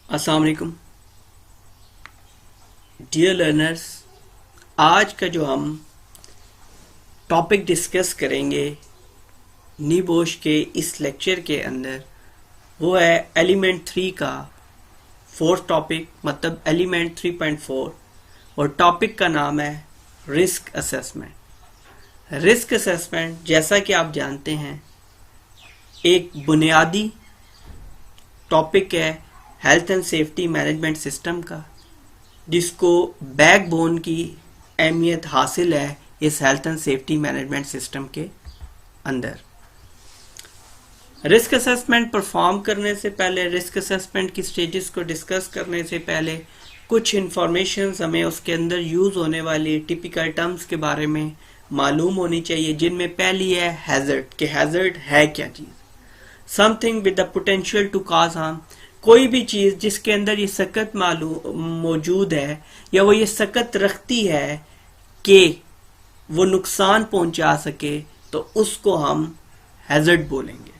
अस्सलाम वालेकुम dear learners. आज का जो हम टॉपिक डिस्कस करेंगे नीबोश के इस लेक्चर के अंदर वो है एलिमेंट 3 का फोर्थ टॉपिक, मतलब एलिमेंट 3.4, और टॉपिक का नाम है रिस्क असेसमेंट। रिस्क असेसमेंट जैसा कि आप जानते हैं एक बुनियादी टॉपिक है health and safety management system का, जिसको बैकबोन की अहमियत हासिल है इस health and safety management system के अंदर। रिस्क असेसमेंट परफॉर्म करने से पहले, रिस्क असेसमेंट की स्टेजेस को डिस्कस करने से पहले कुछ इंफॉर्मेशन हमें उसके अंदर यूज होने वाली टिपिकल टर्म्स के बारे में मालूम होनी चाहिए, जिनमें पहली है हैजर्ड। कि हैजर्ड है क्या चीज? Something with the potential to cause harm. कोई भी चीज जिसके अंदर ये सकत मौजूद है या वो ये सकत रखती है कि वो नुकसान पहुंचा सके, तो उसको हम हैजर्ड बोलेंगे।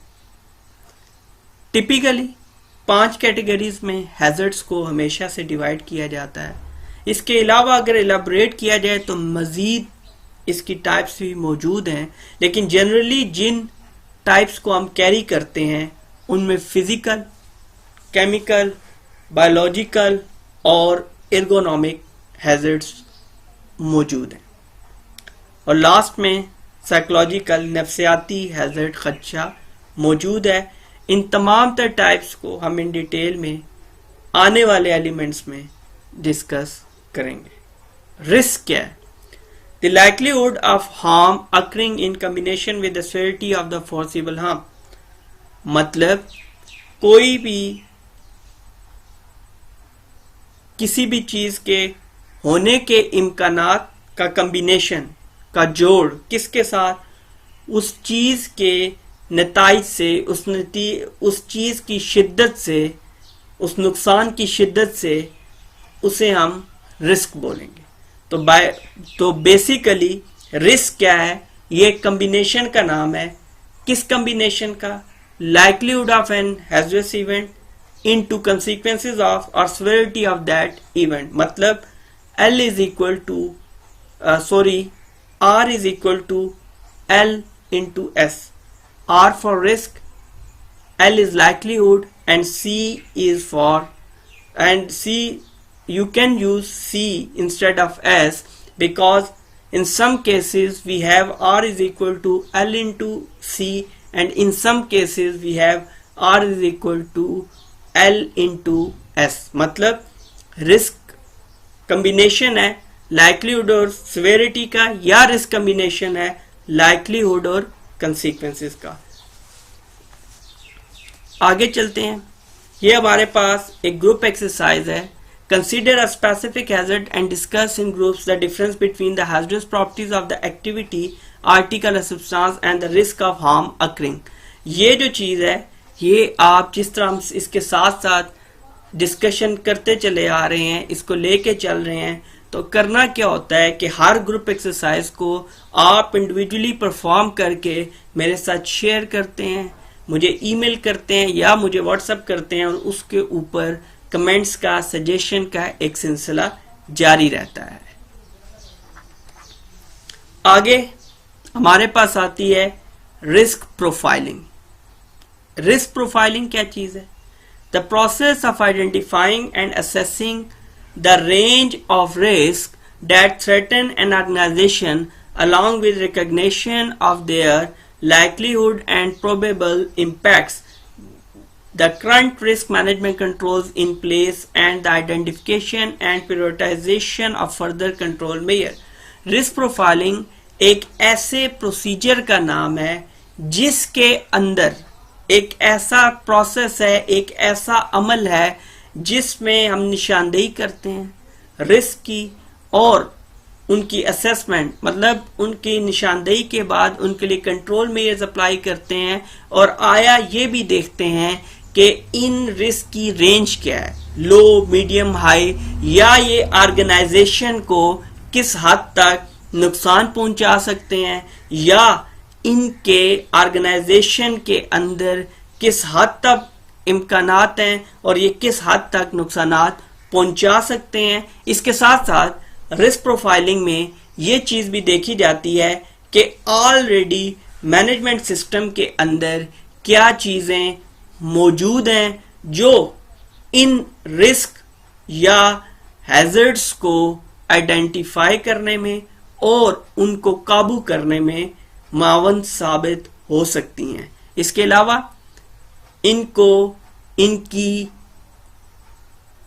टिपिकली 5 कैटेगरीज में हैजर्ड्स को हमेशा से डिवाइड किया जाता है। इसके अलावा अगर इलाबोरेट किया जाए तो मजीद इसकी टाइप्स भी मौजूद हैं, लेकिन जनरली जिन टाइप्स को हम कैरी करते हैं उनमें फिजिकल, केमिकल, बायोलॉजिकल और एर्गोनॉमिक हैजर्ड्स मौजूद हैं, और लास्ट में साइकोलॉजिकल नफ्सियाती हैजर्ड खदशा मौजूद है। इन तमाम तर टाइप्स को हम इन डिटेल में आने वाले एलिमेंट्स में डिस्कस करेंगे। रिस्क क्या है? The likelihood of harm occurring in combination with the severity of the foreseeable harm। मतलब कोई भी किसी भी चीज के होने के इम्कानात का कम्बिनेशन का जोड़ किसके साथ? उस चीज के नताइज से, उस चीज की शिद्दत से, उस नुकसान की शिद्दत से, उसे हम रिस्क बोलेंगे। तो बेसिकली रिस्क क्या है? ये कम्बिनेशन का नाम है। किस कम्बिनेशन का? Likelihood of an hazardous event into consequences of और सेवेरिटी ऑफ दैट इवेंट। मतलब L is equal to R is equal to L into S। R for risk, L is likelihood, and C is for, and C you can use C instead of S, because in some cases we have R is equal to L into C, and in some cases we have R is equal to L into S। मतलब risk combination है likelihood और severity का, या risk combination है likelihood और consequences का। आगे चलते हैं। ये हमारे पास एक ग्रुप एक्सरसाइज है। Consider a specific hazard and discuss in groups the difference between the hazardous properties of the activity, article, or substance and the risk of harm occurring। ये जो चीज है, ये आप जिस तरह हम इसके साथ साथ डिस्कशन करते चले आ रहे हैं, इसको लेके चल रहे हैं, तो करना क्या होता है कि हर ग्रुप एक्सरसाइज को आप इंडिविजुअली परफॉर्म करके मेरे साथ शेयर करते हैं, मुझे ईमेल करते हैं या मुझे व्हाट्सएप करते हैं, और उसके ऊपर कमेंट्स का, सजेशन का एक सिलसिला जारी रहता है। आगे हमारे पास आती है रिस्क प्रोफाइलिंग। रिस्क प्रोफाइलिंग क्या चीज है? The process of identifying and assessing the range of risk that threaten an organisation along with recognition of their likelihood and probable impacts, the current risk management controls in place, and the identification and prioritization of further control measure। Risk profiling एक ऐसे procedure का नाम है जिसके अंदर एक ऐसा process है, एक ऐसा अमल है जिसमें हम निशानदेही करते हैं रिस्क की और उनकी असेसमेंट, मतलब उनकी निशानदेही के बाद उनके लिए कंट्रोल मेजर्स अप्लाई करते हैं, और आया ये भी देखते हैं कि इन रिस्क की रेंज क्या है, लो, मीडियम, हाई, या ये ऑर्गेनाइजेशन को किस हद तक नुकसान पहुंचा सकते हैं, या इनके ऑर्गेनाइजेशन के अंदर किस हद तक इम्कानात हैं और ये किस हद तक नुकसानात पहुंचा सकते हैं। इसके साथ साथ रिस्क प्रोफाइलिंग में ये चीज भी देखी जाती है कि ऑलरेडी मैनेजमेंट सिस्टम के अंदर क्या चीजें मौजूद हैं जो इन रिस्क या हैजर्ड्स को आइडेंटिफाई करने में और उनको काबू करने में मावन साबित हो सकती हैं। इसके अलावा इनको इनकी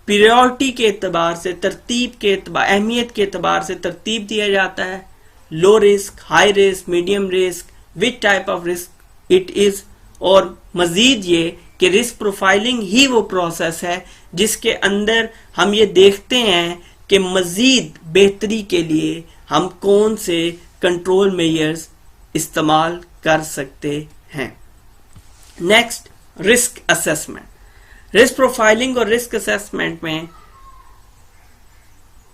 प्रायोरिटी के एतबार से, तरतीब के एतबार, अहमियत के एतबार से तरतीब दिया जाता है। Low risk, high risk, medium risk, which type of risk it is. और मजीद ये कि रिस्क प्रोफाइलिंग ही वो प्रोसेस है जिसके अंदर हम ये देखते हैं कि मजीद बेहतरी के लिए हम कौन से कंट्रोल मेजर्स इस्तेमाल कर सकते हैं। Next, risk assessment. Risk profiling और रिस्क असेसमेंट में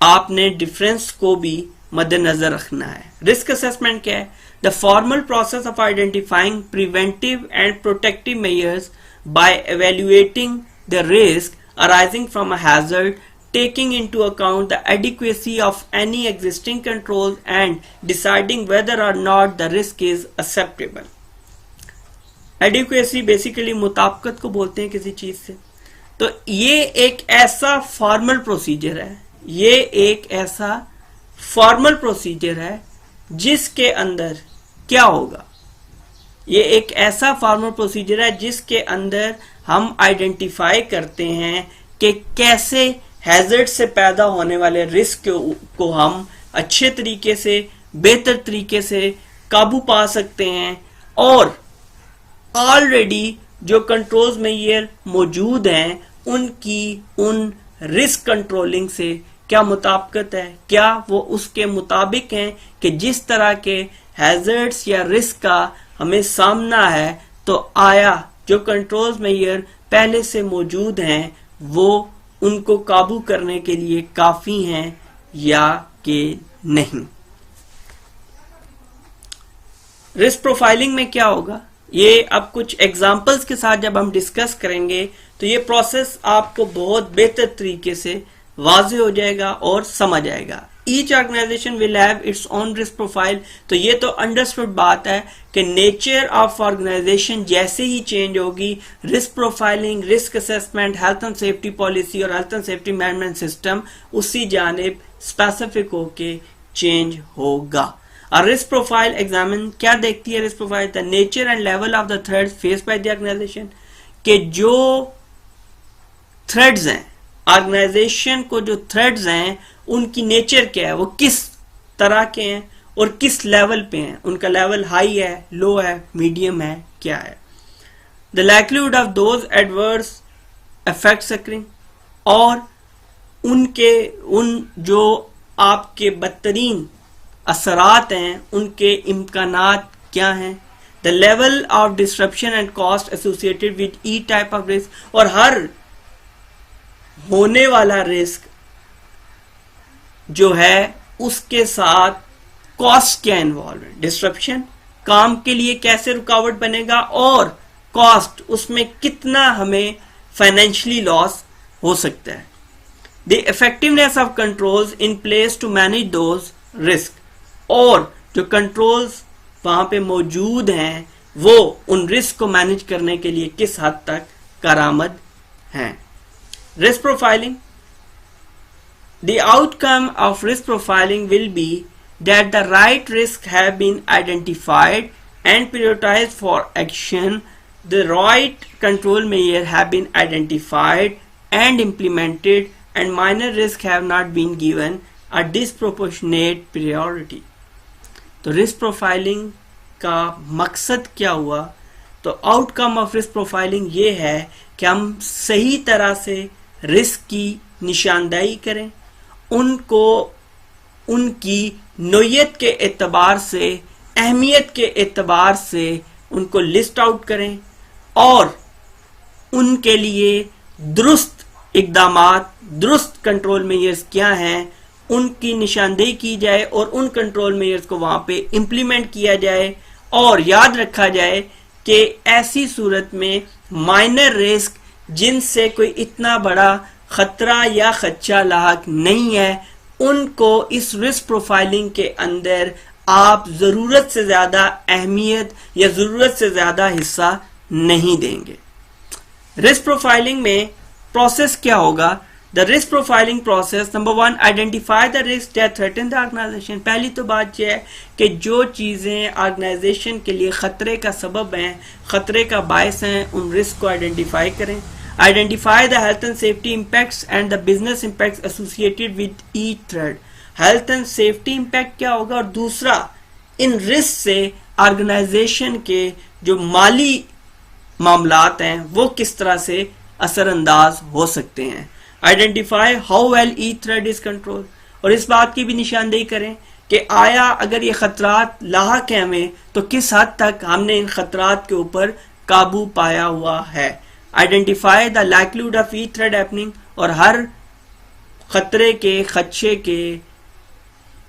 आपने डिफरेंस को भी मद्देनजर रखना है। रिस्क असेसमेंट क्या है? The formal process of identifying preventive and protective measures by evaluating the risk arising from a hazard, taking into account the adequacy of any existing controls and deciding whether or not the risk is acceptable. Adequacy basically मुताबिकत को बोलते हैं किसी चीज से। तो ये एक ऐसा फॉर्मल प्रोसीजर है, ये एक ऐसा फॉर्मल प्रोसीजर है जिसके अंदर क्या होगा? ये एक ऐसा फॉर्मल प्रोसीजर है जिसके अंदर हम आइडेंटिफाई करते हैं कि कैसे हैजर्ड से पैदा होने वाले रिस्क को हम अच्छे तरीके से, बेहतर तरीके से काबू पा सकते हैं और ऑलरेडी जो कंट्रोल्स मेजर मौजूद हैं उनकी उन रिस्क कंट्रोलिंग से क्या मुताबिकत है, क्या वो उसके मुताबिक हैं कि जिस तरह के हैजर्ड्स या रिस्क का हमें सामना है तो आया जो कंट्रोल्स मेजर पहले से मौजूद हैं वो उनको काबू करने के लिए काफी हैं या कि नहीं। रिस्क प्रोफाइलिंग में क्या होगा ये अब कुछ एग्जांपल्स के साथ जब हम डिस्कस करेंगे तो ये प्रोसेस आपको बहुत बेहतर तरीके से वाज़ेह हो जाएगा और समझ आएगा। Each organisation will have its own risk profile. तो ये तो अंडरस्टूड बात है कि नेचर ऑफ ऑर्गेनाइजेशन जैसे ही चेंज होगी, risk profiling, risk assessment, health and safety policy और health and safety management system उसी जानिब स्पेसिफिक होके चेंज होगा। और रिस्क प्रोफाइल एग्जामिन क्या देखती है? Risk profile the nature and level of the threats face by the organisation, के जो थ्रेड्स हैं ऑर्गेनाइजेशन को, जो थ्रेड्स हैं उनकी नेचर क्या है, वो किस तरह के हैं और किस लेवल पे हैं, उनका लेवल हाई है, लो है, मीडियम है, क्या है। The likelihood of those adverse effects occurring, और उन जो आपके बदतरीन असरात हैं उनके इम्कानात क्या हैं। The level of disruption and cost associated with each type of risk, और हर होने वाला रिस्क जो है उसके साथ कॉस्ट क्या इन्वॉल्व है। डिस्ट्रप्शन, काम के लिए कैसे रुकावट बनेगा, और कॉस्ट, उसमें कितना हमें फाइनेंशियली लॉस हो सकता है। The effectiveness of controls in place to manage those risk, और जो कंट्रोल्स वहां पे मौजूद हैं वो उन रिस्क को मैनेज करने के लिए किस हद तक कारआमद हैं। Risk profiling, the outcome of risk profiling will be that the right risks have been identified and prioritized for action, the right control measures have been identified and implemented, and minor risks have not been given a disproportionate priority. तो risk profiling का मकसद क्या हुआ? तो outcome of risk profiling ये है कि हम सही तरह से रिस्क की निशानदेही करें, उनको उनकी नोयत के एतबार से, अहमियत के एतबार से उनको लिस्ट आउट करें और उनके लिए दुरुस्त इक़दामात, दुरुस्त कंट्रोल मेजर्स क्या हैं उनकी निशानदेही की जाए और उन कंट्रोल मेजर्स को वहां पे इम्प्लीमेंट किया जाए। और याद रखा जाए कि ऐसी सूरत में माइनर रिस्क जिनसे कोई इतना बड़ा खतरा या खदशा लाक नहीं है, उनको इस रिस्क प्रोफाइलिंग के अंदर आप जरूरत से ज्यादा अहमियत या जरूरत से ज्यादा हिस्सा नहीं देंगे। रिस्क प्रोफाइलिंग में प्रोसेस क्या होगा? The risk profiling process, number 1, identify the risk that threaten the organisation. पहली तो बात यह है कि जो चीजें ऑर्गेनाइजेशन के लिए खतरे का सबब हैं, खतरे का बायस हैं, उन रिस्क को आइडेंटिफाई करें। Identify the health and safety impacts and the business impacts associated with each thread. Health and safety impact क्या होगा, और दूसरा, इन रिस्क से ऑर्गेनाइजेशन के जो माली मामलात हैं वो किस तरह से असरअंदाज हो सकते हैं। Identify how well each thread is control, और इस बात की भी निशानदेही करें कि आया अगर ये खतरात लाहक हैं हमें, तो किस हद तक हमने इन खतरात के ऊपर काबू पाया हुआ है। Identify the likelihood of each thread happening, और हर खतरे के खदशे के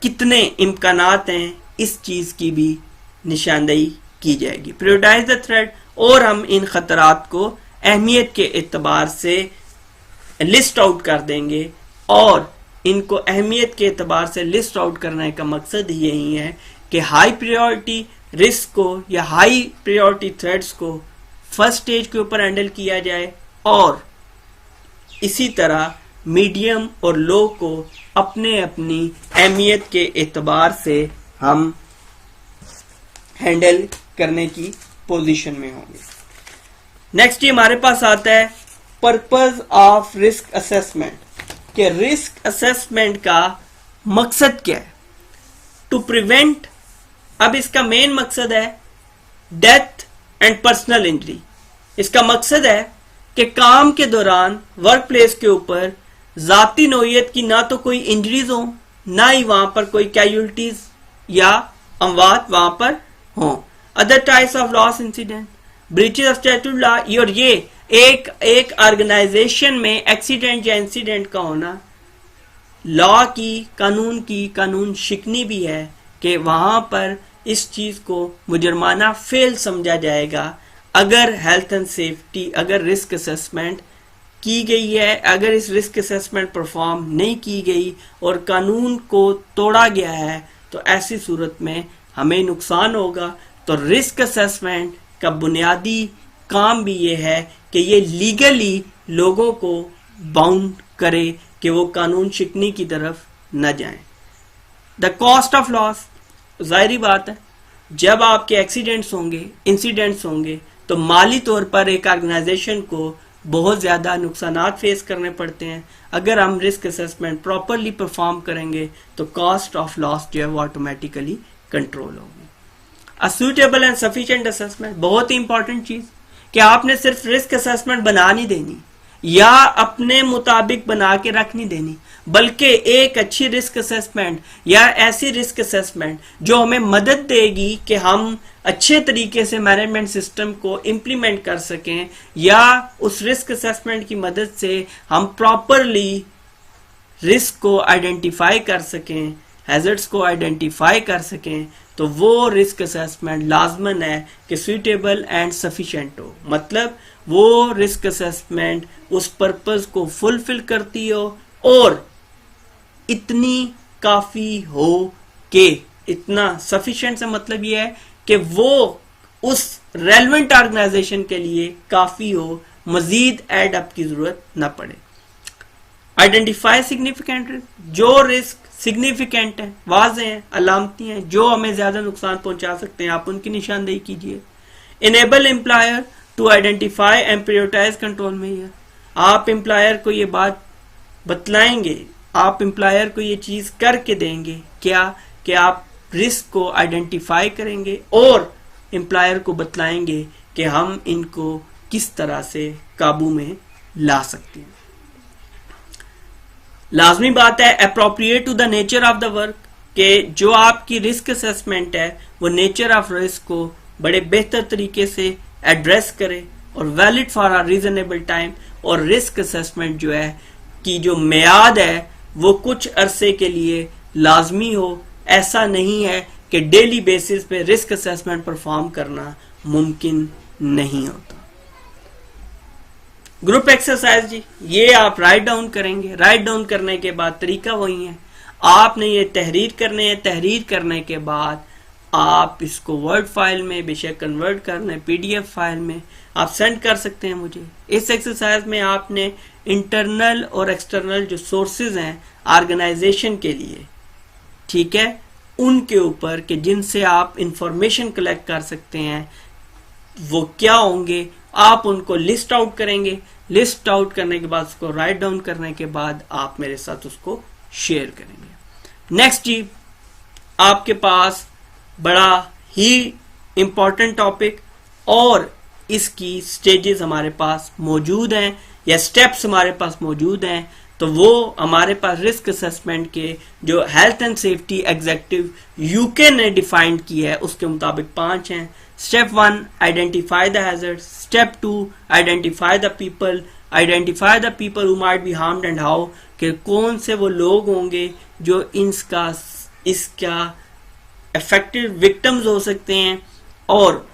कितने इम्कानात हैं, इस चीज की भी निशानदेही की जाएगी। प्रायोरिटाइज द थ्रेड, और हम इन खतरात को अहमियत के एतबार से लिस्ट आउट कर देंगे, और इनको अहमियत के एतबार से लिस्ट आउट करने का मकसद यही है कि हाई प्रायोरिटी रिस्क को या हाई प्रायोरिटी थ्रेड्स को फर्स्ट स्टेज के ऊपर हैंडल किया जाए, और इसी तरह मीडियम और लो को अपने अपनी अहमियत के एतबार से हम हैंडल करने की पोजीशन में होंगे। नेक्स्ट ये हमारे पास आता है पर्पस ऑफ रिस्क असेसमेंट, कि रिस्क असेसमेंट का मकसद क्या है। टू प्रिवेंट, अब इसका मेन मकसद है डेथ एंड पर्सनल इंजरी। इसका मकसद है कि काम के दौरान वर्क प्लेस के ऊपर जाती नौयत की ना तो कोई इंजरीज हो, ना ही वहां पर कोई कैजुअलिटीज या अमवात वहां पर हो। Other types of loss incident, breaches of statute law, और ये एक ऑर्गेनाइजेशन में एक्सीडेंट या इंसिडेंट का होना लॉ की, कानून शिकनी भी है कि वहां पर इस चीज को मुजरमाना फेल समझा जाएगा अगर हेल्थ एंड सेफ्टी, अगर रिस्क असेसमेंट की गई है, अगर इस रिस्क असेसमेंट परफॉर्म नहीं की गई और कानून को तोड़ा गया है, तो ऐसी सूरत में हमें नुकसान होगा। तो रिस्क असेसमेंट का बुनियादी काम भी ये है कि ये लीगली लोगों को बाउंड करे कि वो कानून शिकनी की तरफ न जाएं। द कॉस्ट ऑफ लॉस, जाहिर बात है जब आपके एक्सीडेंट्स होंगे, इंसिडेंट्स होंगे, तो माली तौर पर एक ऑर्गेनाइजेशन को बहुत ज्यादा नुकसानात फेस करने पड़ते हैं। अगर हम रिस्क असेसमेंट प्रॉपरली परफॉर्म करेंगे तो कॉस्ट ऑफ लॉस जो है वो ऑटोमेटिकली कंट्रोल होगी। A suitable and sufficient assessment, बहुत ही इंपॉर्टेंट चीज, कि आपने सिर्फ रिस्क असेसमेंट बना नहीं देनी या अपने मुताबिक बना के रख नहीं देनी, बल्कि एक अच्छी रिस्क असेसमेंट या ऐसी रिस्क असेसमेंट जो हमें मदद देगी कि हम अच्छे तरीके से मैनेजमेंट सिस्टम को इम्प्लीमेंट कर सकें, या उस रिस्क असेसमेंट की मदद से हम प्रॉपरली रिस्क को आइडेंटिफाई कर सकें, हैजर्ड्स को आइडेंटिफाई कर सकें, तो वो रिस्क असेसमेंट लाजमन है कि सूटेबल एंड सफिशिएंट हो। मतलब वो रिस्क असेसमेंट उस पर्पस को फुलफिल करती हो और इतनी काफी हो कि, इतना सफिशिएंट से मतलब ये है कि वो उस रेलेवेंट ऑर्गेनाइजेशन के लिए काफी हो, मजीद एड अप की जरूरत न पड़े। आइडेंटिफाई सिग्निफिकेंट रिस्क, जो रिस्क सिग्निफिकेंट है, वाज़ेह हैं, अलामती हैं, जो हमें ज्यादा नुकसान पहुंचा सकते हैं, आप उनकी निशानदेही कीजिए। Enable employer to identify and prioritise control measure, आप एम्प्लॉयर को ये बात बतलाएंगे, आप एम्प्लॉयर को ये चीज करके देंगे क्या, कि आप रिस्क को आइडेंटिफाई करेंगे और एम्प्लॉयर को बतलाएंगे कि हम इनको किस तरह से काबू में ला सकते हैं। लाजमी बात है appropriate to the nature of the work, कि जो आपकी रिस्क असेसमेंट है वो नेचर ऑफ रिस्क को बड़े बेहतर तरीके से एड्रेस करे और valid for a reasonable time, और रिस्क असेसमेंट जो है कि जो मियाद है वो कुछ अरसे के लिए लाजमी हो। ऐसा नहीं है कि डेली बेसिस पे रिस्क असेसमेंट परफॉर्म करना मुमकिन नहीं होता। ग्रुप एक्सरसाइज जी, ये आप राइट डाउन करेंगे। राइट डाउन करने के बाद तरीका वही है, आपने ये तहरीर करने हैं। तहरीर करने के बाद आप इसको वर्ड फाइल में बेशक कन्वर्ट कर लें, पीडीएफ फाइल में आप सेंड कर सकते हैं मुझे। इस एक्सरसाइज में आपने इंटरनल और एक्सटर्नल जो सोर्सेज हैं ऑर्गेनाइजेशन के लिए, ठीक है, उनके ऊपर कि जिनसे आप इंफॉर्मेशन कलेक्ट कर सकते हैं वो क्या होंगे, आप उनको लिस्ट आउट करेंगे। लिस्ट आउट करने के बाद उसको राइट डाउन करने के बाद आप मेरे साथ उसको शेयर करेंगे। नेक्स्ट जी, आपके पास बड़ा ही इंपॉर्टेंट टॉपिक और इसकी स्टेजेस हमारे पास मौजूद हैं या स्टेप्स हमारे पास मौजूद हैं। तो वो हमारे पास रिस्क असेसमेंट के जो health and safety executive UK ने डिफाइंड किया है उसके मुताबिक 5 हैं। Step 1, identify the hazard. Step 2, identify the people. Identify the people who might be harmed and how, कि कौन से वो लोग होंगे जो इसका इफेक्टिव विक्टिम्स हो सकते हैं और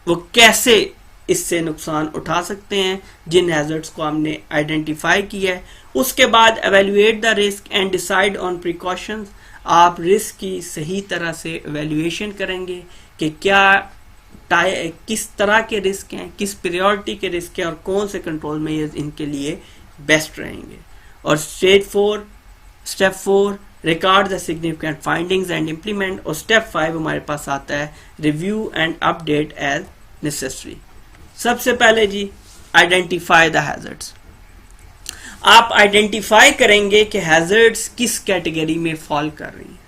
वो कैसे इससे नुकसान उठा सकते हैं जिन हैजर्ड्स को हमने आइडेंटिफाई किया है। उसके बाद evaluate the risk and decide on precautions. आप रिस्क की सही तरह से एवेल्युएशन करेंगे कि किस तरह के रिस्क हैं, किस प्रायोरिटी के रिस्क हैं और कौन से कंट्रोल मेजर्स इनके लिए बेस्ट रहेंगे। और step 4 record the significant findings and implement. और स्टेप 5 हमारे पास आता है review and update as necessary. सबसे पहले जी, आइडेंटिफाई द हैजर्ड्स। आप आइडेंटिफाई करेंगे कि हैजर्ड्स किस कैटेगरी में फॉल कर रही हैं।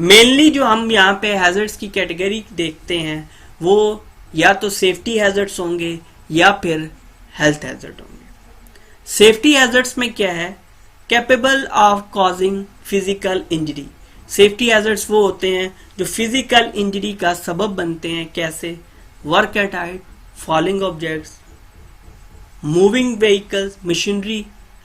मेनली जो हम यहाँ पे हैजर्ड्स की कैटेगरी देखते हैं वो या तो सेफ्टी हैजर्ड्स होंगे या फिर हेल्थ हैजर्ड होंगे। सेफ्टी हैजर्ड्स में क्या है, capable of causing physical injury. Safety hazards वो होते हैं जो फिजिकल इंजरी का सबब बनते हैं। कैसे? Work at height, falling objects, moving vehicles, machinery,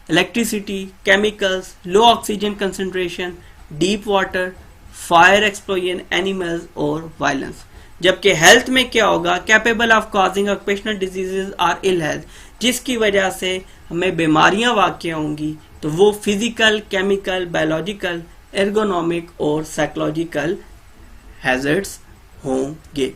electricity, chemicals, low oxygen concentration, deep water, fire explosion, animals और वायलेंस। जबकि हेल्थ में क्या होगा, capable of causing occupational diseases और इल हेल्थ, जिसकी वजह से हमें बीमारियां वाक़या होंगी, तो वो फिजिकल, केमिकल, बायोलॉजिकल, एर्गोनॉमिक और साइकोलॉजिकल हैजर्ड्स होंगे।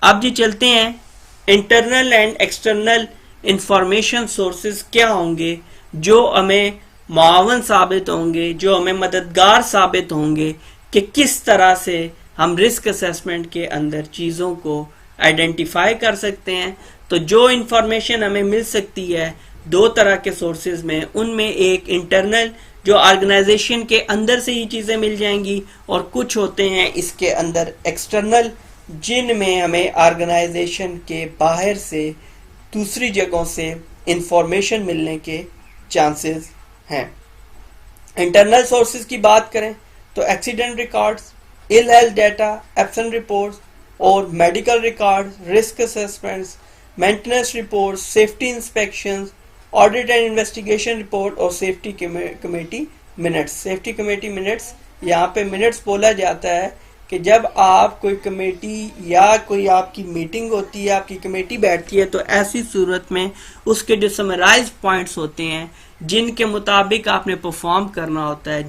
अब जी चलते हैं, internal and external information sources क्या होंगे जो हमें मुआवन साबित होंगे, जो हमें मददगार साबित होंगे कि किस तरह से हम रिस्क असेसमेंट के अंदर चीज़ों को आइडेंटिफाई कर सकते हैं। तो जो इंफॉर्मेशन हमें मिल सकती है 2 तरह के सोर्सेज में, उनमें एक इंटरनल जो ऑर्गेनाइजेशन के अंदर से ही चीज़ें मिल जाएंगी और कुछ होते हैं इसके अंदर एक्सटर्नल जिनमें हमें ऑर्गेनाइजेशन के बाहर से दूसरी जगहों से इंफॉर्मेशन मिलने के चांसेस हैं। इंटरनल सोर्सेज की बात करें तो accident records, ill health data, absent reports और medical records, risk assessments, maintenance reports, safety inspections, audit and investigation report और safety committee minutes. Safety committee minutes, यहाँ पे मिनट्स बोला जाता है कि जब आप कोई कमेटी या कोई आपकी मीटिंग होती है, आपकी कमेटी बैठती है, तो ऐसी सूरत में उसके जो समराइज पॉइंट्स होते हैं जिनके मुताबिक आपने परफॉर्म करना होता है,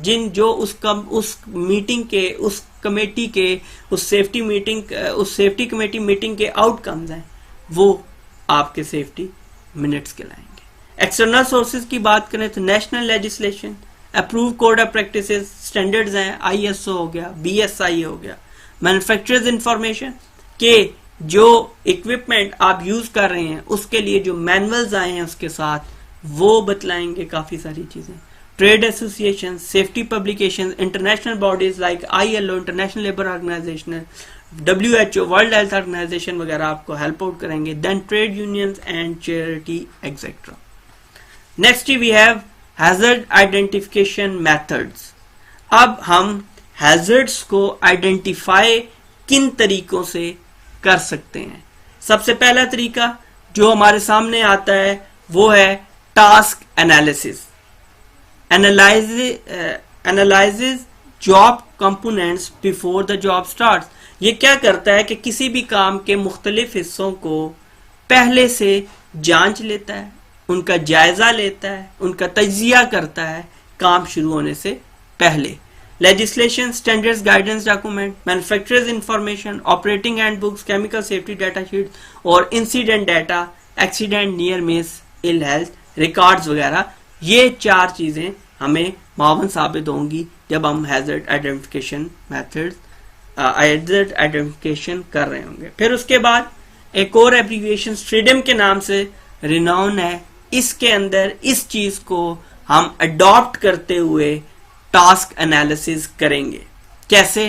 उस मीटिंग के, उस कमेटी के, उस सेफ्टी कमेटी मीटिंग के आउटकम्स हैं, वो आपके सेफ्टी मिनट्स कहलाएंगे। एक्सटर्नल सोर्सेज की बात करें तो national legislation, approve code of practices, standards हैं, ISO हो गया, BSI हो गया। मैन्युफैक्चरर्स इंफॉर्मेशन के जो इक्विपमेंट आप यूज कर रहे हैं उसके लिए जो मैनुअल्स आए हैं उसके साथ वो बतलाएंगे काफी सारी चीजें। Trade association, safety publication, international bodies like ILO, international labour organisation, WHO, world health organisation वगैरह आपको हेल्प आउट करेंगे। Then trade unions and charity etcetera. Next we have hazard identification methods. अब हम हैजर्ड्स को आइडेंटिफाई किन तरीकों से कर सकते हैं। सबसे पहला तरीका जो हमारे सामने आता है वो है task analysis. Analyses job components before the job starts. ये क्या करता है कि किसी भी काम के मुख्तलिफ हिस्सों को पहले से जांच लेता है, उनका जायजा लेता है, उनका तजिया करता है काम शुरू होने से पहले। Legislation, standards, guidance document, manufacturers information, operating handbooks, chemical safety data sheet और incident data, accident, near miss, ill health records वगैरह, ये 4 चीजें हमें मावन साबित होंगी जब हम hazard identification methods hazard identification कर रहे होंगे। फिर उसके बाद एक और एब्रीविएशन स्ट्रीडम के नाम से रिनाउन है। इसके अंदर इस चीज को हम अडॉप्ट करते हुए टास्क एनालिसिस करेंगे। कैसे?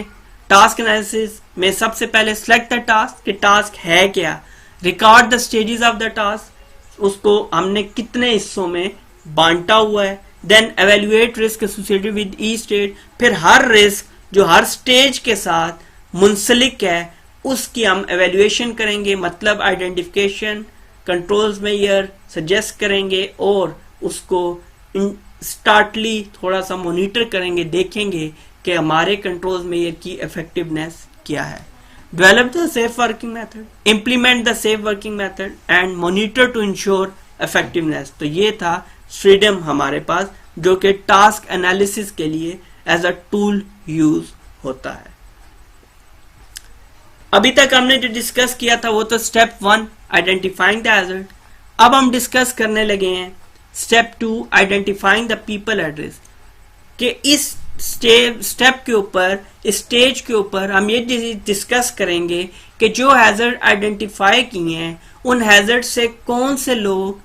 टास्क एनालिसिस में सबसे पहले सिलेक्ट द टास्क, कि टास्क है क्या, record the stages of the task, उसको हमने कितने हिस्सों में बांटा हुआ है, then evaluate risk associated with each stage, फिर हर रिस्क जो हर स्टेज के साथ मुंसलिक है उसकी हम एवेल्युएशन करेंगे, मतलब आइडेंटिफिकेशन, कंट्रोल्स मेजर सजेस्ट करेंगे और उसको स्टार्टली थोड़ा सा मॉनिटर करेंगे, देखेंगे कि हमारे कंट्रोल्स मेजर की इफेक्टिवनेस क्या है। Develop the safe working method, implement the safe working method and monitor to ensure effectiveness. तो ये था स्ट्रीडम हमारे पास, जो कि टास्क एनालिसिस के लिए एज अ टूल यूज होता है। अभी तक हमने जो डिस्कस किया था वो तो स्टेप 1 आइडेंटिफाइंग द हैजर्ड। अब हम डिस्कस करने लगे हैं step 2 identifying the people at risk, कि इस स्टेप के ऊपर, इस स्टेज के ऊपर हम ये डिस्कस करेंगे कि जो हैजर्ड आइडेंटिफाई किए हैं उन हैजर्ड से कौन से लोग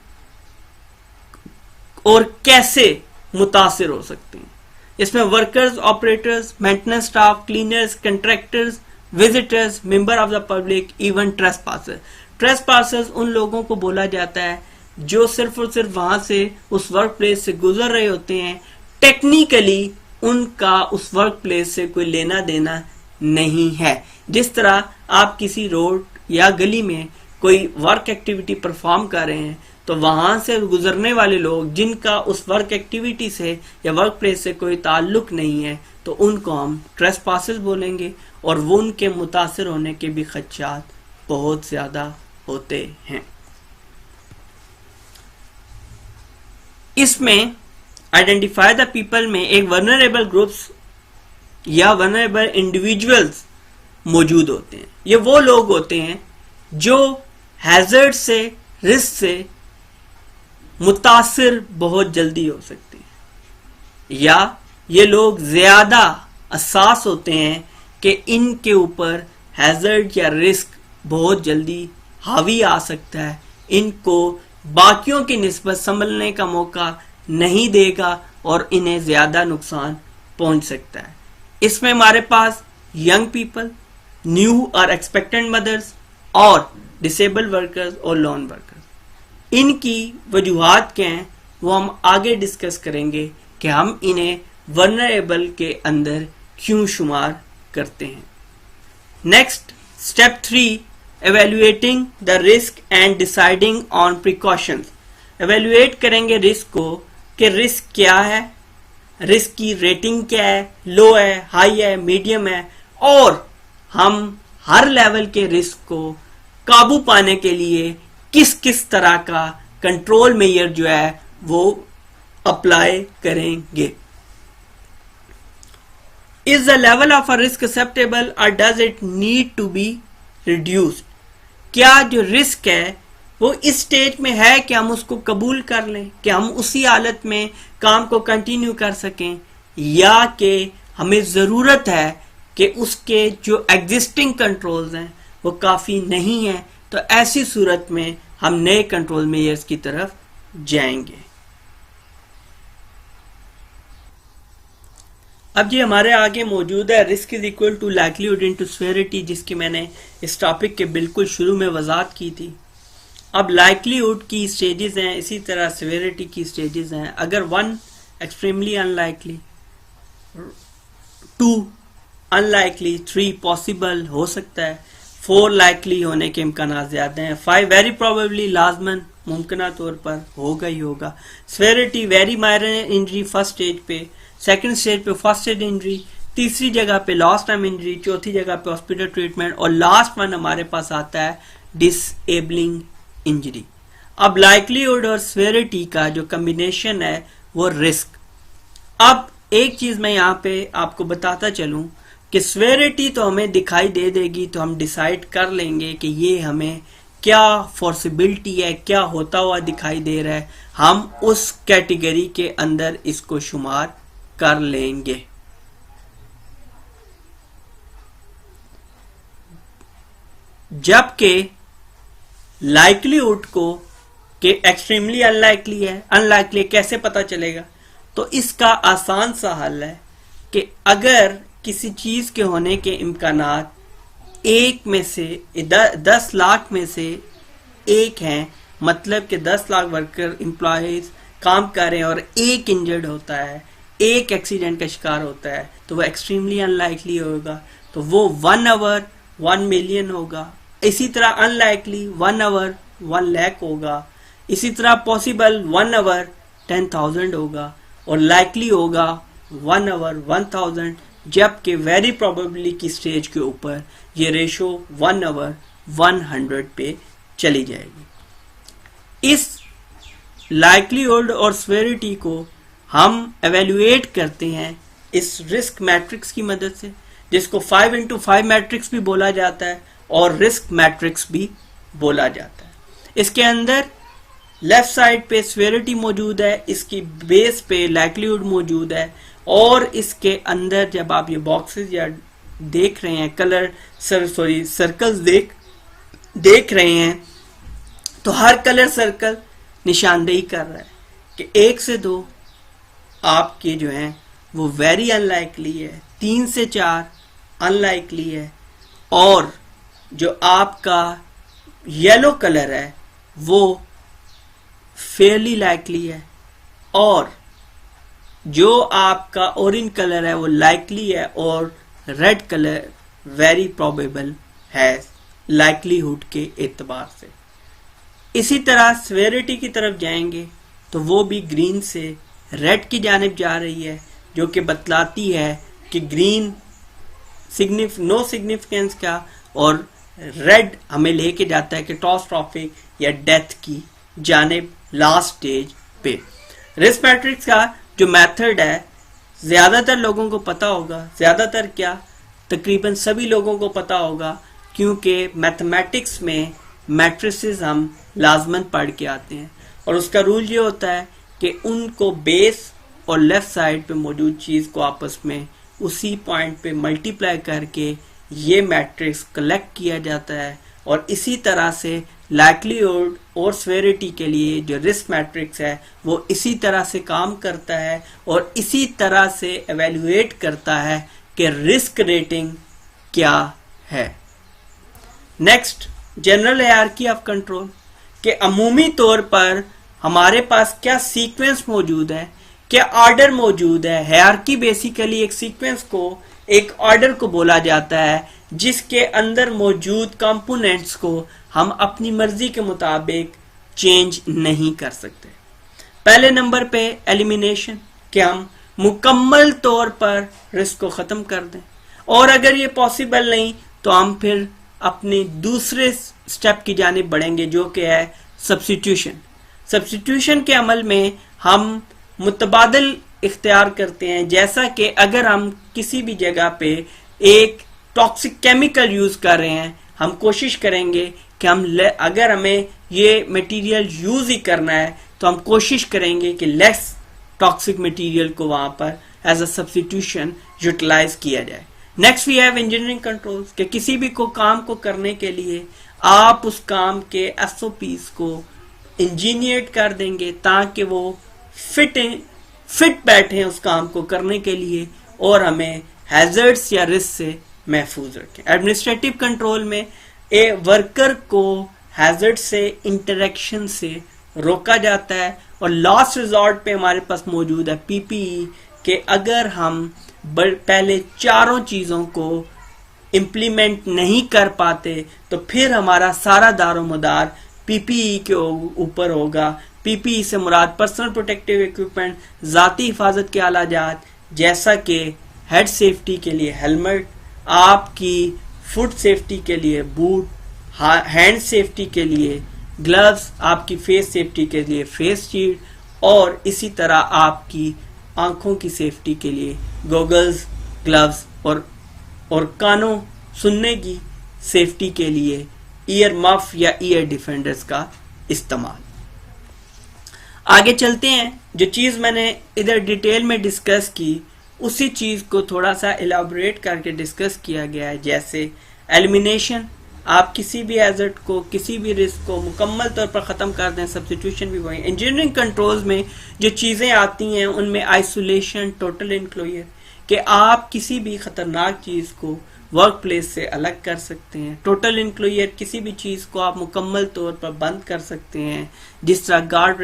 और कैसे मुतासिर हो सकते हैं। इसमें workers, operators, maintenance staff, cleaners, contractors, visitors, member of the public, even trespassers. Trespassers उन लोगों को बोला जाता है जो सिर्फ और सिर्फ वहां से, उस वर्क प्लेस से गुजर रहे होते हैं, टेक्निकली उनका उस वर्क प्लेस से कोई लेना देना नहीं है। जिस तरह आप किसी रोड या गली में कोई वर्क एक्टिविटी परफॉर्म कर रहे हैं तो वहां से गुजरने वाले लोग जिनका उस वर्क एक्टिविटी से या वर्क प्लेस से कोई ताल्लुक नहीं है तो उनको हम ट्रेसपासर्स बोलेंगे, और वो उनके मुतासिर होने के भी खदशात बहुत ज्यादा होते हैं। इसमें आइडेंटिफाई द पीपल में एक वल्नरेबल ग्रुप्स या वल्नरेबल इंडिविजुअल्स मौजूद होते हैं। ये वो लोग होते हैं जो हैजर्ड से, रिस्क से मुतासिर बहुत जल्दी हो सकते हैं, या ये लोग ज्यादा हसास होते हैं कि इनके ऊपर हैजर्ड या रिस्क बहुत जल्दी हावी आ सकता है, इनको बाकियों की निस्बत संभलने का मौका नहीं देगा और इन्हें ज्यादा नुकसान पहुंच सकता है। इसमें हमारे पास यंग पीपल, न्यू और एक्सपेक्टेंट मदर्स और डिसेबल्ड वर्कर्स और लोन वर्कर्स, इनकी वजूहात क्या हैं वो हम आगे डिस्कस करेंगे कि हम इन्हें वल्नरेबल के अंदर क्यों शुमार करते हैं। Next step 3 evaluating the risk and deciding on precautions. Evaluate करेंगे रिस्क को कि रिस्क क्या है, रिस्क की रेटिंग क्या है, लो है, हाई है, मीडियम है, और हम हर लेवल के रिस्क को काबू पाने के लिए किस किस तरह का कंट्रोल मेजर जो है वो अप्लाई करेंगे। Is the level of a risk acceptable और does it need to be reduced. क्या जो रिस्क है वो इस स्टेज में है कि हम उसको कबूल कर लें, कि हम उसी हालत में काम को कंटिन्यू कर सकें, या कि हमें जरूरत है कि उसके जो एग्जिस्टिंग कंट्रोल्स हैं वो काफी नहीं है, तो ऐसी सूरत में हम नए कंट्रोल मेजर्स की तरफ जाएंगे। अब ये हमारे आगे मौजूद है risk is equal to likelihood into severity, जिसकी मैंने इस टॉपिक के बिल्कुल शुरू में वजाहत की थी। अब लाइक्लीहुड की स्टेजेस हैं, इसी तरह सेवेरिटी की स्टेजेस हैं। अगर 1 एक्सट्रीमली अनलाइकली, 2 अनलाइकली, 3 पॉसिबल हो सकता है, 4 लाइकली होने के इम्कान ज्यादा हैं, 5 वेरी प्रोबेबली लाजमन मुमकिन तौर पर होगा ही होगा। Severity very minor injury first stage पे, सेकंड स्टेज पे फर्स्ट स्टेज इंजरी, तीसरी जगह पे लॉस्ट टाइम इंजरी, चौथी जगह पे हॉस्पिटल ट्रीटमेंट, और लास्ट वन हमारे पास आता है डिसेबलिंग इंजरी। अब लाइक्लीहुड और स्वेरिटी का जो कॉम्बिनेशन है वो रिस्क। अब एक चीज मैं यहाँ पे आपको बताता चलूं कि स्वेरिटी तो हमें दिखाई दे देगी, तो हम डिसाइड कर लेंगे कि ये हमें क्या पॉसिबिलिटी है, क्या होता हुआ दिखाई दे रहा है, हम उस कैटेगरी के अंदर इसको शुमार कर लेंगे। जबकि लाइक्लीहुड को कि एक्सट्रीमली अनलाइकली है, अनलाइकली कैसे पता चलेगा? तो इसका आसान सा हल है कि अगर किसी चीज के होने के इम्कानात एक में से 10 लाख में से एक हैं, मतलब कि 10 लाख वर्कर एम्प्लॉयज काम कर रहे हैं और एक इंजर्ड होता है, एक एक्सीडेंट का शिकार होता है, तो वो एक्सट्रीमली अनलाइकली होगा। तो वो 1 आवर 1 मिलियन होगा। इसी तरह अनलाइकली 1 आवर 1 लाख होगा। इसी तरह पॉसिबल 1 आवर 10,000 होगा और लाइकली होगा 1 आवर 1000, जबकि वेरी प्रोबेबली की स्टेज के ऊपर ये रेशो 1 आवर 100 पे चली जाएगी। इस लाइक्लीहुड और स्वेरिटी को हम एवेल्युएट करते हैं इस रिस्क मैट्रिक्स की मदद से, जिसको 5x5 मैट्रिक्स भी बोला जाता है और रिस्क मैट्रिक्स भी बोला जाता है। इसके अंदर लेफ्ट साइड पे स्वेरिटी मौजूद है, इसकी बेस पे लाइक्लीहुड मौजूद है, और इसके अंदर जब आप ये बॉक्सेस या देख रहे हैं, कलर सर्कल्स देख रहे हैं, तो हर कलर सर्कल निशानदेही कर रहा है कि 1 से 2 आपके जो हैं वो वेरी अनलाइकली है, 3 से 4 अनलाइकली है, और जो आपका येलो कलर है वो फेयरली लाइकली है, और जो आपका ऑरेंज कलर है वो लाइकली है, और रेड कलर वेरी प्रोबेबल है लाइक्लीहुड के एतबार से। इसी तरह स्वेरिटी की तरफ जाएंगे तो वो भी ग्रीन से रेड की जानिब जा रही है, जो कि बतलाती है कि ग्रीन नो सिग्निफिकेंस का, और रेड हमें लेके जाता है कैटास्ट्रोफिक या डेथ की जानिब लास्ट स्टेज पे। रिस्क मैट्रिक्स का जो मेथड है ज्यादातर लोगों को पता होगा, ज्यादातर क्या तकरीबन सभी लोगों को पता होगा, क्योंकि मैथमेटिक्स में मैट्रिसेस हम लाजमन पढ़ के आते हैं, और उसका रूल ये होता है कि उनको बेस और लेफ्ट साइड पे मौजूद चीज को आपस में उसी पॉइंट पे मल्टीप्लाई करके ये मैट्रिक्स कलेक्ट किया जाता है, और इसी तरह से लाइक्लीहुड और स्वेरिटी के लिए जो रिस्क मैट्रिक्स है वो इसी तरह से काम करता है, और इसी तरह से एवेल्युएट करता है कि रिस्क रेटिंग क्या है। Next, general hierarchy of control के अमूमी तौर पर हमारे पास क्या सीक्वेंस मौजूद है, क्या ऑर्डर मौजूद है। हायरार्की बेसिकली एक सीक्वेंस को, एक ऑर्डर को बोला जाता है जिसके अंदर मौजूद कंपोनेंट्स को हम अपनी मर्जी के मुताबिक चेंज नहीं कर सकते। पहले नंबर पे एलिमिनेशन, कि हम मुकम्मल तौर पर रिस्क को खत्म कर दें, और अगर ये पॉसिबल नहीं तो हम फिर अपने दूसरे स्टेप की जानिब बढ़ेंगे, जो कि है सब्स्टिट्यूशन। सब्स्टिट्यूशन के अमल में हम मुतबादिल इख्तियार करते हैं, जैसा कि अगर हम किसी भी जगह पे एक टॉक्सिक केमिकल यूज कर रहे हैं, हम कोशिश करेंगे कि अगर हमें ये मटेरियल यूज ही करना है तो हम कोशिश करेंगे कि लेस टॉक्सिक मटेरियल को वहां पर एज अ सब्स्टिट्यूशन यूटिलाइज किया जाए। Next we have engineering controls, कि किसी भी काम को करने के लिए आप उस काम के एसओपीज को इंजीनियर कर देंगे ताकि वो फिट बैठे उस काम को करने के लिए और हमें हैजर्ड्स या रिस्क से महफूज रखें। एडमिनिस्ट्रेटिव कंट्रोल में वर्कर को हैजर्ड से, इंटरेक्शन से रोका जाता है, और लास्ट रिजॉर्ट पे हमारे पास मौजूद है पीपीई, कि अगर हम पहले चारों चीजों को इम्प्लीमेंट नहीं कर पाते तो फिर हमारा सारा दारोमदार पीपीई के ऊपर होगा। पीपीई से मुराद पर्सनल प्रोटेक्टिव इक्विपमेंट, जाती हिफाजत के आलाजात, जैसा कि हेड सेफ्टी के लिए हेलमेट, आपकी फुट सेफ्टी के लिए बूट, हैंड सेफ्टी के लिए ग्लव्स आपकी फेस सेफ्टी के लिए फेस शील्ड, और इसी तरह आपकी आंखों की सेफ्टी के लिए गॉगल्स, ग्लव्स और कानों सुनने की सेफ्टी के लिए ईयर मफ या ईयर डिफेंडर्स का इस्तेमाल। आगे चलते हैं। जो चीज मैंने इधर डिटेल में डिस्कस की उसी चीज को थोड़ा सा इलाबोरेट करके डिस्कस किया गया है। जैसे एलिमिनेशन, आप किसी भी हैजर्ड को, किसी भी रिस्क को मुकम्मल तौर पर खत्म कर दें। सब्स्टिट्यूशन भी वही। इंजीनियरिंग कंट्रोल्स में जो चीजें आती हैं उनमें आइसोलेशन, टोटल इनक्लोजर, कि आप किसी भी खतरनाक चीज को वर्क प्लेस से अलग कर सकते हैं। टोटल इनक्लोजर, किसी भी चीज को आप मुकम्मल तौर पर बंद कर सकते हैं, जिस तरह गार्ड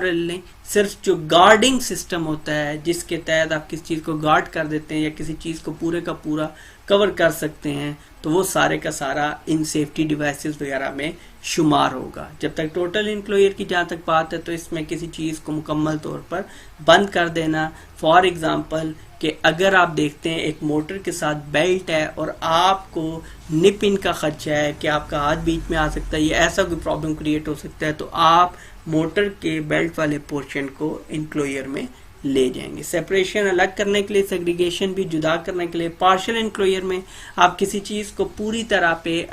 रेल नहीं, सिर्फ जो गार्डिंग सिस्टम होता है जिसके तहत आप किसी चीज को गार्ड कर देते हैं या किसी चीज को पूरे का पूरा कवर कर सकते हैं, तो वो सारे का सारा इन सेफ्टी डिवाइसेस वगैरह में शुमार होगा। जब तक टोटल इनक्लोजर की जहाँ तक बात है तो इसमें किसी चीज को मुकम्मल तौर पर बंद कर देना। फॉर एग्जांपल कि अगर आप देखते हैं एक मोटर के साथ बेल्ट है और आपको निप इन का खदशा है कि आपका हाथ बीच में आ सकता है, ये ऐसा कोई प्रॉब्लम क्रिएट हो सकता है, तो आप मोटर के बेल्ट वाले पोर्शन को इनक्लोजर में ले जाएंगे। सेपरेशन अलग करने के लिए, सेग्रीगेशन भी जुदा करने के लिए। पार्शियल इनक्लोजर में आप किसी चीज को पूरी तरह पे,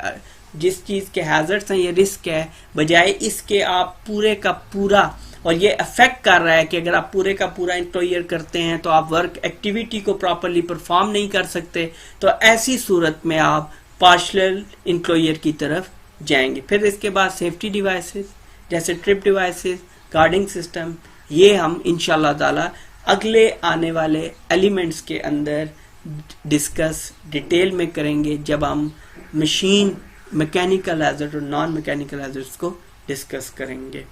जिस चीज के हैजर्ड्स हैं, ये रिस्क है, बजाय इसके आप पूरे का पूरा, और ये अफेक्ट कर रहा है कि अगर आप पूरे का पूरा इनक्लोजर करते हैं तो आप वर्क एक्टिविटी को प्रॉपरली परफॉर्म नहीं कर सकते, तो ऐसी सूरत में आप पार्शियल इनक्लोजर की तरफ जाएंगे। फिर इसके बाद सेफ्टी डिवाइसेस जैसे ट्रिप डिवाइसेस, गार्डिंग सिस्टम, ये हम इंशाल्लाह ताला अगले आने वाले एलिमेंट्स के अंदर डिस्कस डिटेल में करेंगे जब हम मशीन मैकेनिकल हैजर्ड और नॉन मैकेनिकल हैजर्ड्स को डिस्कस करेंगे।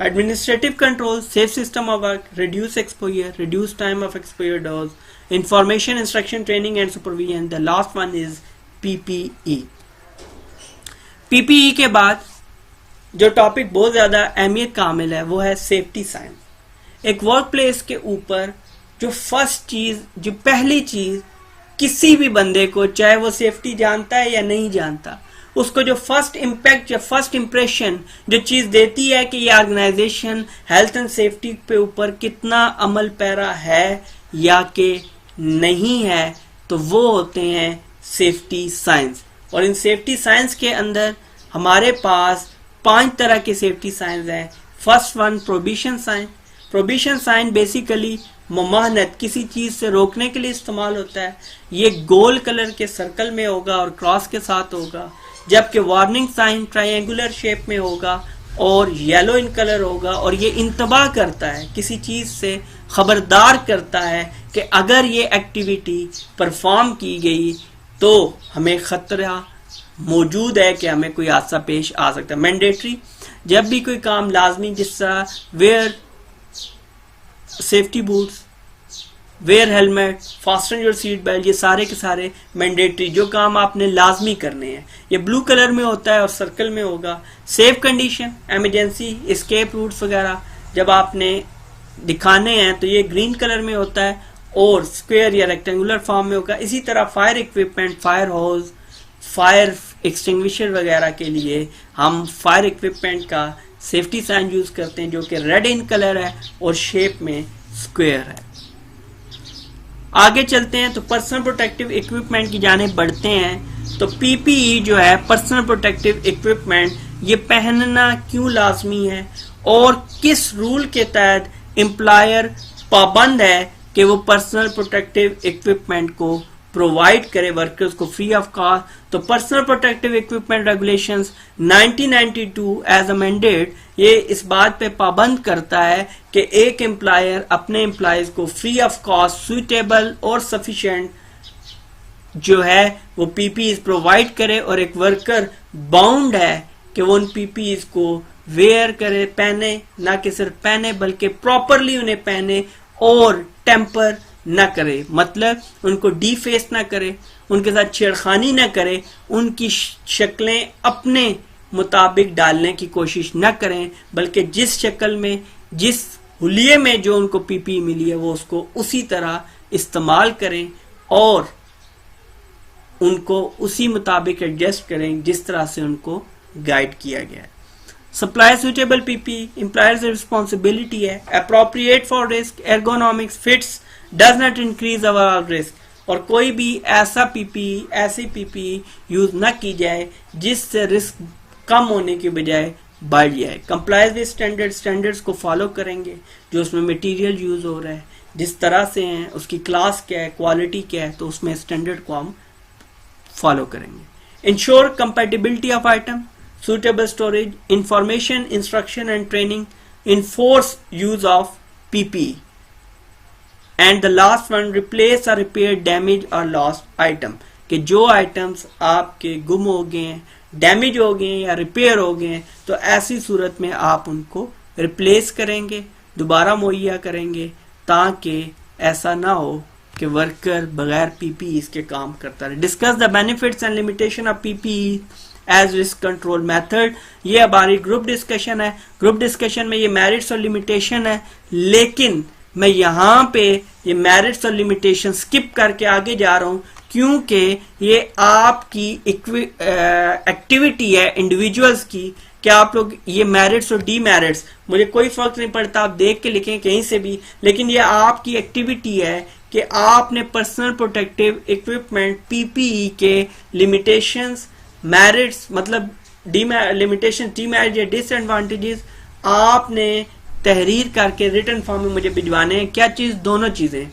Administrative control, safe system of work, reduce exposure, reduce time of exposure dose, information, instruction, training and supervision. The last one is PPE. PPE के बाद जो topic बहुत ज्यादा अहमियत का हामिल है वो है सेफ्टी साइंस। एक वर्क प्लेस के ऊपर जो फर्स्ट चीज, जो पहली चीज किसी भी बंदे को, चाहे वो सेफ्टी जानता है या नहीं जानता, उसको जो फर्स्ट इम्पैक्ट या फर्स्ट इंप्रेशन जो चीज देती है कि ये ऑर्गेनाइजेशन हेल्थ एंड सेफ्टी पे ऊपर कितना अमल पैरा है या कि नहीं है, तो वो होते हैं सेफ्टी साइंस। और इन सेफ्टी साइंस के अंदर हमारे पास 5 तरह के सेफ्टी साइंस हैं। First one prohibition sign. Prohibition sign basically ममानत, किसी चीज से रोकने के लिए इस्तेमाल होता है। ये गोल कलर के सर्कल में होगा और क्रॉस के साथ होगा, जबकि वार्निंग साइन ट्रायंगुलर शेप में होगा और येलो इन कलर होगा, और ये इंतबाह करता है, किसी चीज से खबरदार करता है कि अगर ये एक्टिविटी परफॉर्म की गई तो हमें खतरा मौजूद है कि हमें कोई हादसा पेश आ सकता है। मैंडेटरी, जब भी कोई काम लाजमी, जिस तरह wear safety boots, wear helmet, fasten your seat belt, ये सारे के सारे मैंडेटरी जो काम आपने लाजमी करने हैं, ये ब्लू कलर में होता है और सर्कल में होगा। Safe condition, emergency, escape routes वगैरह जब आपने दिखाने हैं तो ये ग्रीन कलर में होता है और स्क्वायर या रेक्टेंगुलर फॉर्म में होगा। इसी तरह fire equipment, fire hose, fire extinguisher वगैरह के लिए हम फायर इक्विपमेंट का सेफ्टी साइन यूज करते हैं जो कि रेड इन कलर है और शेप में स्क्वायर है। आगे चलते हैं तो पर्सनल प्रोटेक्टिव इक्विपमेंट की जानिब बढ़ते हैं। तो पीपीई जो है, पर्सनल प्रोटेक्टिव इक्विपमेंट, ये पहनना क्यों लाजमी है और किस रूल के तहत एम्प्लॉयर पाबंद है कि वो पर्सनल प्रोटेक्टिव इक्विपमेंट को प्रोवाइड करे वर्कर्स को फ्री ऑफ कॉस्ट। तो personal protective equipment regulations 1992 as amended, ये इस बात पे पाबंद करता है कि एक एम्प्लॉयर अपने एम्प्लॉयज को फ्री ऑफ कॉस्ट सुइटेबल और सफिशिएंट जो है वो पीपीईज प्रोवाइड करे, और एक वर्कर बाउंड है कि वो उन पीपीईज को वेयर करे, पहने, ना कि सिर्फ पहने बल्कि प्रॉपरली उन्हें पहने और टेम्पर न करे, मतलब उनको डीफेस ना करे, उनके साथ छेड़खानी ना करे, उनकी शक्लें अपने मुताबिक डालने की कोशिश न करें, बल्कि जिस शक्ल में, जिस हुलिये में जो उनको पीपी मिली है वो उसको उसी तरह इस्तेमाल करें और उनको उसी मुताबिक एडजस्ट करें जिस तरह से उनको गाइड किया गया है। Supply suitable PPE employers responsibility है, appropriate for risk, ergonomics, fits, does not increase overall risk. और कोई भी ऐसा पीपीई ऐसी पीपीई यूज न की जाए जिससे रिस्क कम होने की बजाय बढ़ जाए। कंप्लाइज विद स्टैंडर्ड्स को फॉलो करेंगे, जो उसमें मटेरियल यूज हो रहा है जिस तरह से है, उसकी क्लास क्या है, क्वालिटी क्या है, तो उसमें स्टैंडर्ड को हम फॉलो करेंगे। Ensure compatibility of item, suitable storage, information, instruction and training, enforce use of PPE. And the last one, replace or repair damaged or lost item. कि जो items आपके गुम हो गए हैं, डैमेज हो गए हैं या रिपेयर हो गए हैं, तो ऐसी सूरत में आप उनको रिप्लेस करेंगे, दोबारा मुहैया करेंगे, ताकि ऐसा ना हो कि वर्कर बगैर पीपीई इसके काम करता रहे। Discuss the benefits and limitation of PPE as risk control method. ये हमारी ग्रुप डिस्कशन है। ग्रुप डिस्कशन में ये मेरिट्स और लिमिटेशन है, लेकिन मैं यहाँ पे ये मेरिट्स और लिमिटेशन स्किप करके आगे जा रहा हूँ, क्योंकि ये आपकी एक्टिविटी है इंडिविजुअल्स की कि आप लोग ये मेरिट्स और डीमेरिट्स, मुझे कोई फर्क नहीं पड़ता, आप देख के लिखें कहीं से भी, लेकिन ये आपकी एक्टिविटी है कि आपने पर्सनल प्रोटेक्टिव इक्विपमेंट पीपीई के लिमिटेशंस, मेरिट्स मतलब लिमिटेशन, डीमेरिट या डिसएडवांटेजेस आपने तहरीर करके रिटन फॉर्म में मुझे भिजवाने हैं। क्या चीज? दोनों चीजें,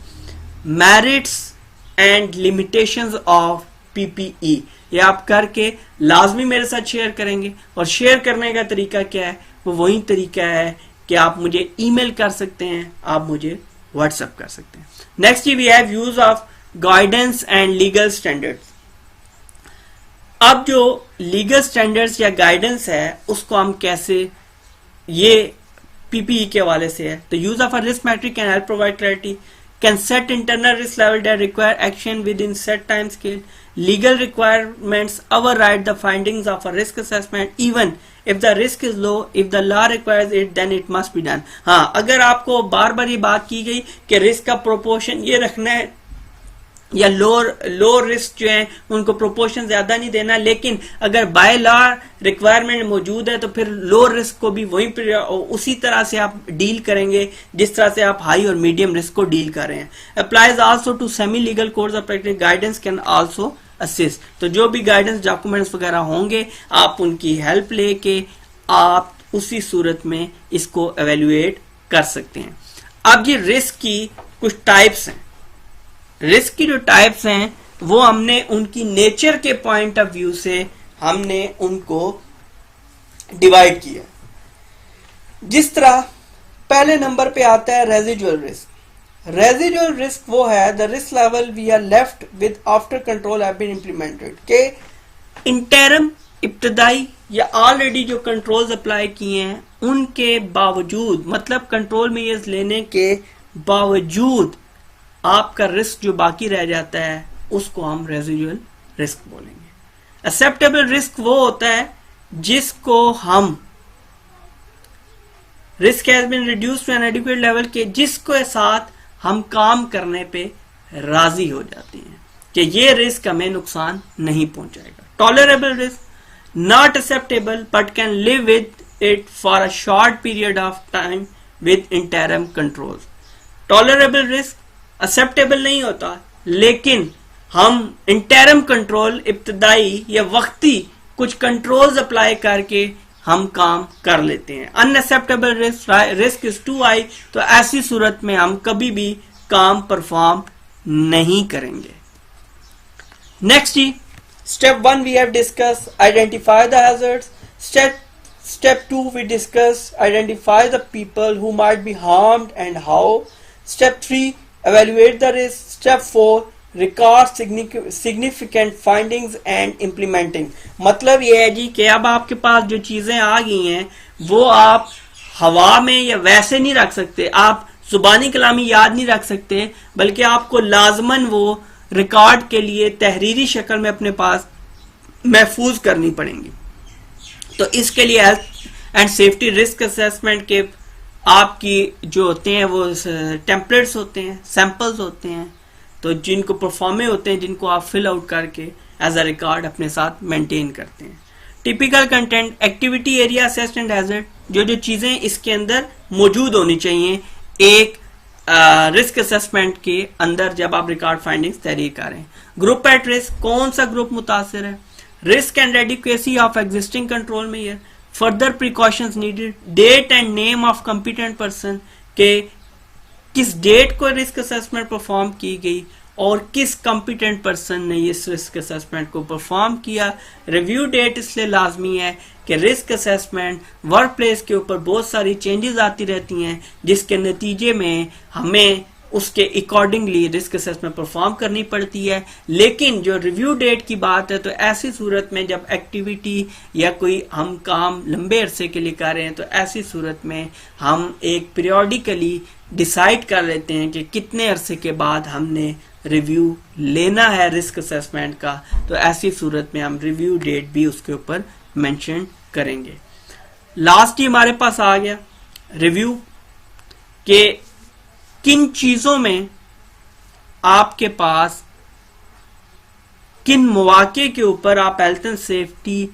merits and limitations of PPE. ये आप करके लाजमी मेरे साथ शेयर करेंगे, और शेयर करने का तरीका क्या है? वो वही तरीका है कि आप मुझे ईमेल कर सकते हैं, आप मुझे व्हाट्सएप कर सकते हैं। Next we have use of guidance and legal standards. अब जो लीगल स्टैंडर्ड्स या गाइडेंस है उसको हम कैसे, ये पीपीई के हवाले से है। तो use of a risk matrix can help provide clarity, can set internal risk level that require action within set time scale, legal requirements override the findings of a risk assessment even if the risk is low, if the law requires it then it must be done. हाँ, अगर आपको बार बार ये बात की गई कि risk का proportion ये रखना है या लो रिस्क जो है उनको प्रोपोर्शन ज्यादा नहीं देना, लेकिन अगर बाय लॉ रिक्वायरमेंट मौजूद है तो फिर लो रिस्क को भी वहीं पर उसी तरह से आप डील करेंगे जिस तरह से आप हाई और मीडियम रिस्क को डील कर रहे हैं। Applies also to semi legal course of practice, guidance can also assist. तो जो भी गाइडेंस डॉक्यूमेंट्स वगैरह होंगे आप उनकी हेल्प लेके आप उसी सूरत में इसको एवेल्युएट कर सकते हैं। अब ये रिस्क की कुछ टाइप्स हैं। रिस्क की जो टाइप्स हैं वो हमने उनकी नेचर के पॉइंट ऑफ व्यू से हमने उनको डिवाइड किया। जिस तरह पहले नंबर पे आता है रेजिडुअल रिस्क। रेजिडुअल रिस्क वो है the risk level we are left with after control have been implemented, के इंटरम इब्तदाई या ऑलरेडी जो कंट्रोल्स अप्लाई किए हैं उनके बावजूद, मतलब कंट्रोल में लेने के बावजूद आपका रिस्क जो बाकी रह जाता है उसको हम रेजिडुअल रिस्क बोलेंगे। एक्सेप्टेबल रिस्क वो होता है जिसको हम risk has been reduced to an adequate level के जिसके साथ हम काम करने पे राजी हो जाते हैं कि ये रिस्क हमें नुकसान नहीं पहुंचाएगा। Tolerable risk not acceptable but can live with it for a short period of time with interim control. Tolerable risk acceptable नहीं होता, लेकिन हम इंटरम कंट्रोल इब्तदाई या वक्ती कुछ कंट्रोल्स अप्लाई करके हम काम कर लेते हैं। Unacceptable risk is too high, तो ऐसी सूरत में हम कभी भी काम परफॉर्म नहीं करेंगे। नेक्स्ट जी, step 1 we have discuss identify the hazards. Step 2 we discuss identify the people who might be harmed and how. Step 3 evaluate the risk. Step 4 record significant findings and implementing। मतलब ये है जी कि अब आपके पास जो चीजें आ गई हैं वो आप हवा में या वैसे नहीं रख सकते, आप जुबानी कलामी याद नहीं रख सकते, बल्कि आपको लाजमन वो रिकॉर्ड के लिए तहरीरी शक्ल में अपने पास महफूज करनी पड़ेंगी। तो इसके लिए health and safety risk assessment के आपकी जो होते हैं वो टेम्पलेट्स होते हैं, सैंपल्स होते हैं, तो जिनको परफॉर्मे होते हैं, जिनको आप फिल आउट करके एज अ रिकॉर्ड अपने साथ मेंटेन करते हैं। Typical content, activity area assessed and hazard, जो चीजें इसके अंदर मौजूद होनी चाहिए एक रिस्क असेसमेंट के अंदर जब आप रिकॉर्ड फाइंडिंग्स तैयार कर रहे हैं। ग्रुप एट रिस्क, कौन सा ग्रुप मुतासिर है, risk and adequacy of existing control measure, further precautions needed, date and name of competent person के किस डेट को रिस्क असेसमेंट परफॉर्म की गई और किस कॉम्पिटेंट पर्सन ने इस रिस्क असेसमेंट को परफॉर्म किया। रिव्यू डेट इसलिए लाजमी है कि रिस्क असेसमेंट वर्क प्लेस के ऊपर बहुत सारी चेंजेस आती रहती हैं जिसके नतीजे में हमें उसके अकॉर्डिंगली रिस्क असेसमेंट परफॉर्म करनी पड़ती है। लेकिन जो रिव्यू डेट की बात है तो ऐसी सूरत में जब एक्टिविटी या कोई हम काम लंबे अरसे के लिए कर रहे हैं तो ऐसी सूरत में हम एक पीरियोडिकली डिसाइड कर लेते हैं कि कितने अरसे के बाद हमने रिव्यू लेना है रिस्क असेसमेंट का, तो ऐसी सूरत में हम रिव्यू डेट भी उसके ऊपर मेंशन करेंगे। लास्ट ही हमारे पास आ गया रिव्यू के किन चीजों में आपके पास किन मौके के ऊपर आप हेल्थ एंड सेफ्टी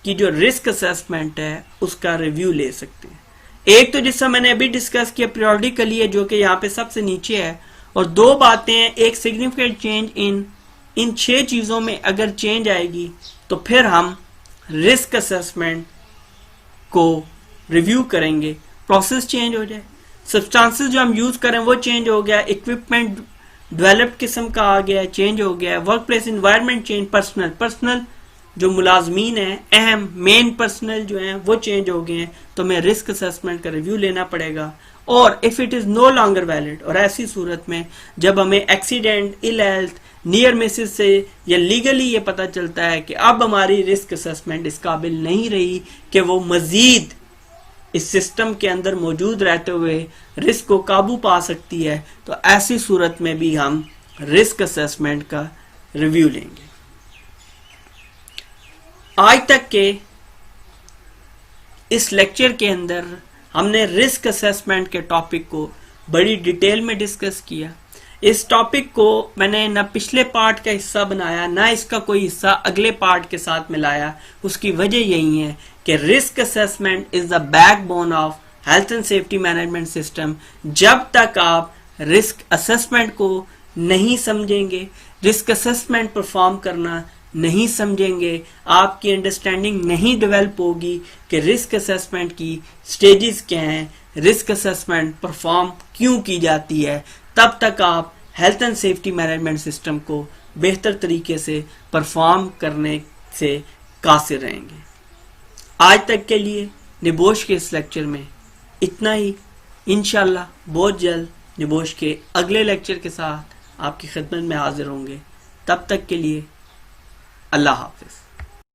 की जो रिस्क असेसमेंट है उसका रिव्यू ले सकते हैं। एक तो जिससे मैंने अभी डिस्कस किया पीरियोडिकली है जो कि यहाँ पे सबसे नीचे है, और दो बातें हैं, एक सिग्निफिकेंट चेंज इन 6 चीजों में अगर चेंज आएगी तो फिर हम रिस्क असेसमेंट को रिव्यू करेंगे। प्रोसेस चेंज हो जाए, सब्सटेंसेस जो हम यूज करें वो चेंज हो गया, इक्विपमेंट डेवलप्ड किस्म का आ गया, चेंज हो गया, work place environment change, personal जो मुलाजमीन है, अहम मेन पर्सनल जो है वो चेंज हो गए हैं, तो हमें रिस्क असेसमेंट का रिव्यू लेना पड़ेगा। और if it is no longer valid, और ऐसी सूरत में जब हमें accident, ill health, near misses से या लीगली ये पता चलता है कि अब हमारी रिस्क असेसमेंट इस काबिल नहीं रही कि वो मजीद इस सिस्टम के अंदर मौजूद रहते हुए रिस्क को काबू पा सकती है, तो ऐसी सूरत में भी हम रिस्क असेसमेंट का रिव्यू लेंगे। आज तक के इस लेक्चर के अंदर हमने रिस्क असेसमेंट के टॉपिक को बड़ी डिटेल में डिस्कस किया। इस टॉपिक को मैंने न पिछले पार्ट का हिस्सा बनाया ना इसका कोई हिस्सा अगले पार्ट के साथ मिलाया। उसकी वजह यही है कि risk assessment is the backbone of health and safety management system. जब तक आप रिस्क असेसमेंट को नहीं समझेंगे, रिस्क असेसमेंट परफॉर्म करना नहीं समझेंगे, आपकी अंडरस्टैंडिंग नहीं डेवलप होगी कि रिस्क असेसमेंट की स्टेजेस क्या हैं, रिस्क असेसमेंट परफॉर्म क्यों की जाती है, तब तक आप health and safety management system को बेहतर तरीके से परफॉर्म करने से कासिर रहेंगे। आज तक के लिए निबोश के इस लेक्चर में इतना ही। इंशाल्लाह बहुत जल्द निबोश के अगले लेक्चर के साथ आपकी खिदमत में हाजिर होंगे। तब तक के लिए अल्लाह हाफिज।